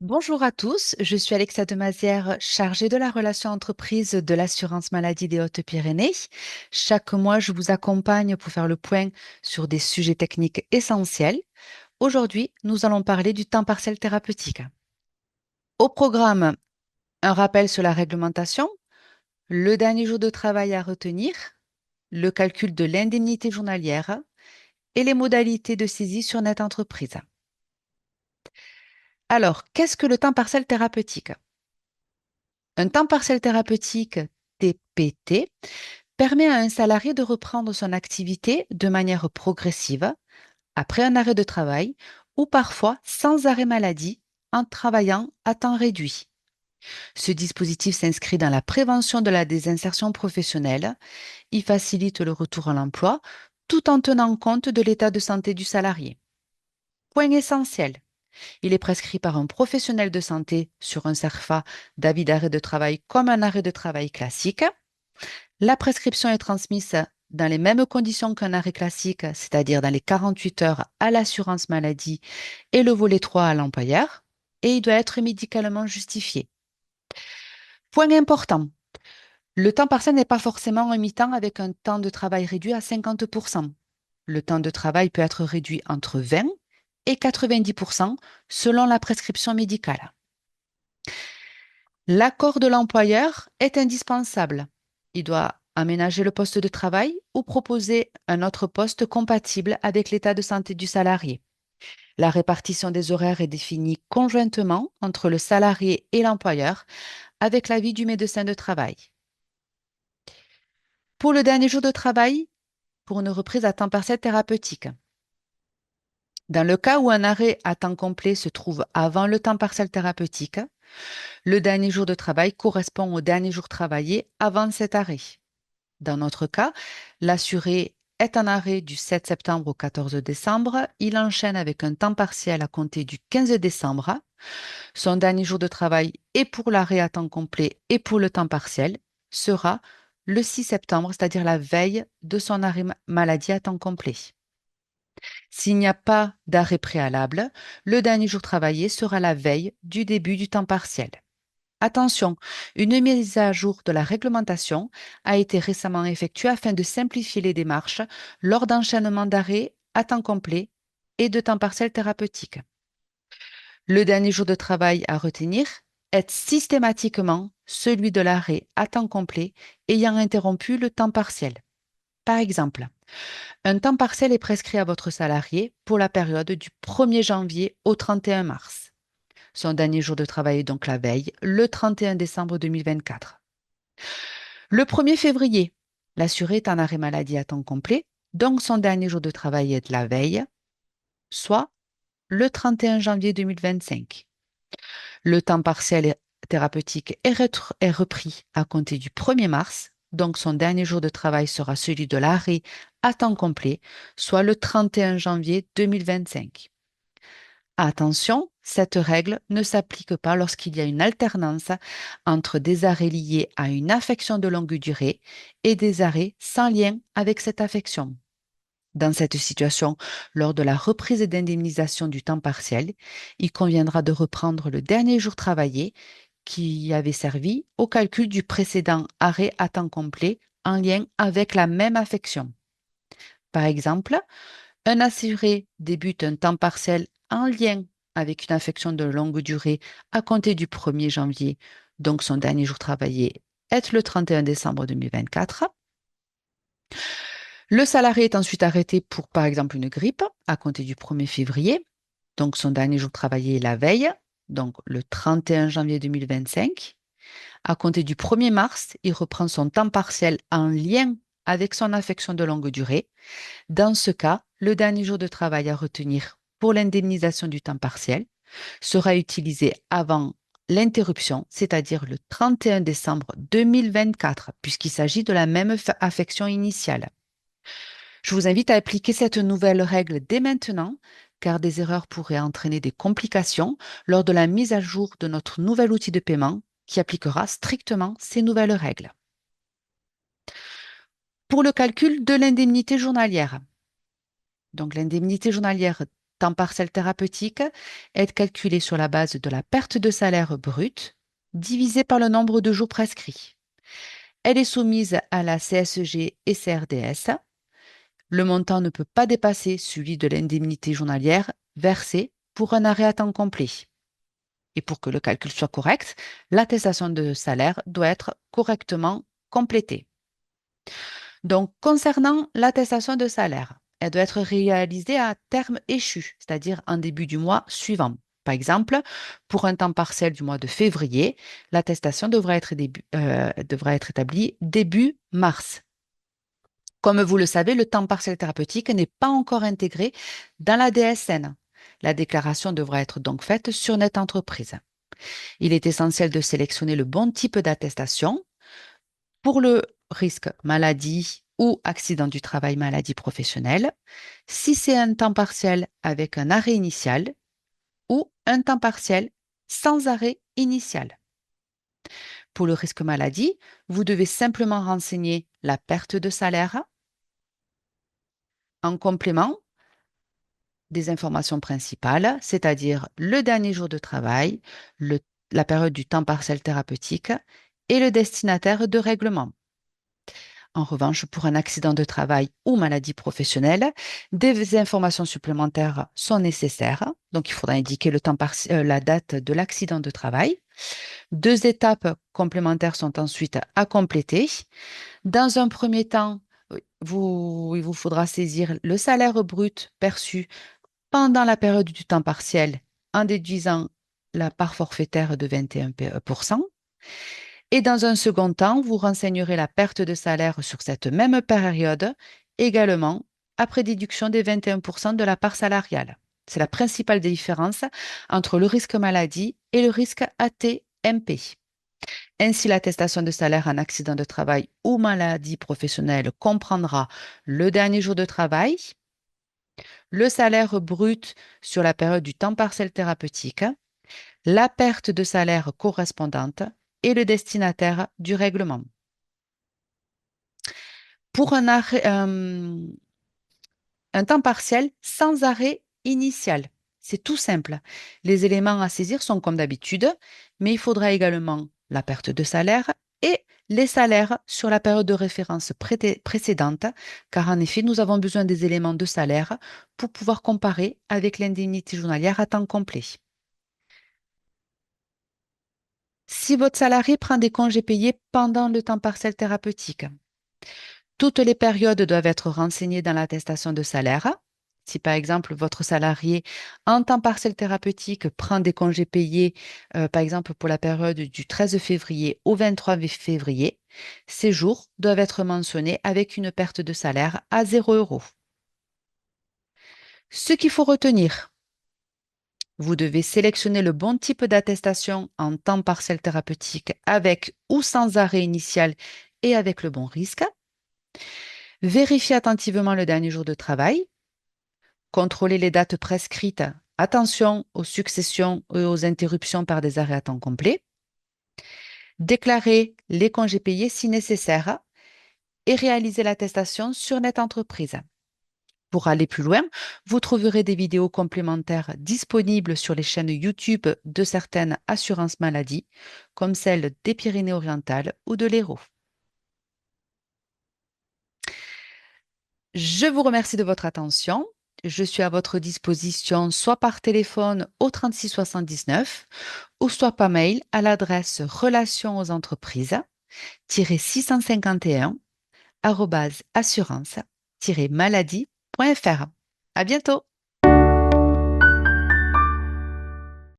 Bonjour à tous, je suis Alexa Demazière, chargée de la relation entreprise de l'assurance maladie des Hautes-Pyrénées. Chaque mois, je vous accompagne pour faire le point sur des sujets techniques essentiels. Aujourd'hui, nous allons parler du temps partiel thérapeutique. Au programme, un rappel sur la réglementation, le dernier jour de travail à retenir, le calcul de l'indemnité journalière et les modalités de saisie sur Net Entreprise. Alors, qu'est-ce que le temps partiel thérapeutique? Un temps partiel thérapeutique, TPT, permet à un salarié de reprendre son activité de manière progressive après un arrêt de travail ou parfois sans arrêt maladie en travaillant à temps réduit. Ce dispositif s'inscrit dans la prévention de la désinsertion professionnelle. Il facilite le retour à l'emploi tout en tenant compte de l'état de santé du salarié. Point essentiel. Il est prescrit par un professionnel de santé sur un CERFA d'avis d'arrêt de travail comme un arrêt de travail classique. La prescription est transmise dans les mêmes conditions qu'un arrêt classique, c'est-à-dire dans les 48 heures à l'assurance maladie et le volet 3 à l'employeur, et il doit être médicalement justifié. Point important, le temps partiel n'est pas forcément un mi-temps avec un temps de travail réduit à 50%. Le temps de travail peut être réduit entre 20 et 90% selon la prescription médicale. L'accord de l'employeur est indispensable. Il doit aménager le poste de travail ou proposer un autre poste compatible avec l'état de santé du salarié. La répartition des horaires est définie conjointement entre le salarié et l'employeur avec l'avis du médecin de travail. Pour le dernier jour de travail, pour une reprise à temps partiel thérapeutique. Dans le cas où un arrêt à temps complet se trouve avant le temps partiel thérapeutique, le dernier jour de travail correspond au dernier jour travaillé avant cet arrêt. Dans notre cas, l'assuré est en arrêt du 7 septembre au 14 décembre. Il enchaîne avec un temps partiel à compter du 15 décembre. Son dernier jour de travail et pour l'arrêt à temps complet et pour le temps partiel sera le 6 septembre, c'est-à-dire la veille de son arrêt maladie à temps complet. S'il n'y a pas d'arrêt préalable, le dernier jour travaillé sera la veille du début du temps partiel. Attention, une mise à jour de la réglementation a été récemment effectuée afin de simplifier les démarches lors d'enchaînements d'arrêt à temps complet et de temps partiel thérapeutique. Le dernier jour de travail à retenir est systématiquement celui de l'arrêt à temps complet ayant interrompu le temps partiel. Par exemple, un temps partiel est prescrit à votre salarié pour la période du 1er janvier au 31 mars. Son dernier jour de travail est donc la veille, le 31 décembre 2024. Le 1er février, l'assuré est en arrêt maladie à temps complet, donc son dernier jour de travail est de la veille, soit le 31 janvier 2025. Le temps partiel thérapeutique est repris à compter du 1er mars, donc son dernier jour de travail sera celui de l'arrêt à temps complet, soit le 31 janvier 2025. Attention, cette règle ne s'applique pas lorsqu'il y a une alternance entre des arrêts liés à une affection de longue durée et des arrêts sans lien avec cette affection. Dans cette situation, lors de la reprise d'indemnisation du temps partiel, il conviendra de reprendre le dernier jour travaillé qui avait servi au calcul du précédent arrêt à temps complet en lien avec la même affection. Par exemple, un assuré débute un temps partiel en lien avec une affection de longue durée à compter du 1er janvier, donc son dernier jour travaillé est le 31 décembre 2024. Le salarié est ensuite arrêté pour, par exemple, une grippe à compter du 1er février, donc son dernier jour travaillé est la veille, donc le 31 janvier 2025. À compter du 1er mars, il reprend son temps partiel en lien avec son affection de longue durée. Dans ce cas, le dernier jour de travail à retenir pour l'indemnisation du temps partiel sera utilisé avant l'interruption, c'est-à-dire le 31 décembre 2024, puisqu'il s'agit de la même affection initiale. Je vous invite à appliquer cette nouvelle règle dès maintenant, car des erreurs pourraient entraîner des complications lors de la mise à jour de notre nouvel outil de paiement qui appliquera strictement ces nouvelles règles. Pour le calcul de l'indemnité journalière, donc l'indemnité journalière temps partiel thérapeutique est calculée sur la base de la perte de salaire brut divisée par le nombre de jours prescrits. Elle est soumise à la CSG et CRDS. Le montant ne peut pas dépasser celui de l'indemnité journalière versée pour un arrêt à temps complet. Et pour que le calcul soit correct, l'attestation de salaire doit être correctement complétée. Donc, concernant l'attestation de salaire, elle doit être réalisée à terme échu, c'est-à-dire en début du mois suivant. Par exemple, pour un temps partiel du mois de février, l'attestation devra être établie début mars. Comme vous le savez, le temps partiel thérapeutique n'est pas encore intégré dans la DSN. La déclaration devra être donc faite sur Net Entreprise. Il est essentiel de sélectionner le bon type d'attestation pour le risque maladie ou accident du travail maladie professionnelle, si c'est un temps partiel avec un arrêt initial ou un temps partiel sans arrêt initial. Pour le risque maladie, vous devez simplement renseigner la perte de salaire en complément des informations principales, c'est-à-dire le dernier jour de travail, la période du temps partiel thérapeutique et le destinataire de règlement. En revanche, pour un accident de travail ou maladie professionnelle, des informations supplémentaires sont nécessaires. Donc, il faudra indiquer la date de l'accident de travail. 2 étapes complémentaires sont ensuite à compléter. Dans un premier temps, il vous faudra saisir le salaire brut perçu pendant la période du temps partiel en déduisant la part forfaitaire de 21%. Et dans un second temps, vous renseignerez la perte de salaire sur cette même période, également après déduction des 21% de la part salariale. C'est la principale différence entre le risque maladie et le risque AT-MP. Ainsi, l'attestation de salaire en accident de travail ou maladie professionnelle comprendra le dernier jour de travail, le salaire brut sur la période du temps partiel thérapeutique, la perte de salaire correspondante et le destinataire du règlement. Pour un temps partiel sans arrêt initial, c'est tout simple. Les éléments à saisir sont comme d'habitude, mais il faudra également la perte de salaire et les salaires sur la période de référence précédente, car en effet, nous avons besoin des éléments de salaire pour pouvoir comparer avec l'indemnité journalière à temps complet. Si votre salarié prend des congés payés pendant le temps partiel thérapeutique, toutes les périodes doivent être renseignées dans l'attestation de salaire. Si par exemple votre salarié en temps partiel thérapeutique prend des congés payés, par exemple pour la période du 13 février au 23 février, ces jours doivent être mentionnés avec une perte de salaire à 0 €. Ce qu'il faut retenir, vous devez sélectionner le bon type d'attestation en temps partiel thérapeutique avec ou sans arrêt initial et avec le bon risque. Vérifiez attentivement le dernier jour de travail. Contrôlez les dates prescrites. Attention aux successions et aux interruptions par des arrêts à temps complet. Déclarez les congés payés si nécessaire et réalisez l'attestation sur Net Entreprise. Pour aller plus loin, vous trouverez des vidéos complémentaires disponibles sur les chaînes YouTube de certaines assurances maladie, comme celle des Pyrénées-Orientales ou de l'Hérault. Je vous remercie de votre attention. Je suis à votre disposition soit par téléphone au 36 79 ou soit par mail à l'adresse relations aux entreprises-651 assurance-maladie.fr. À bientôt!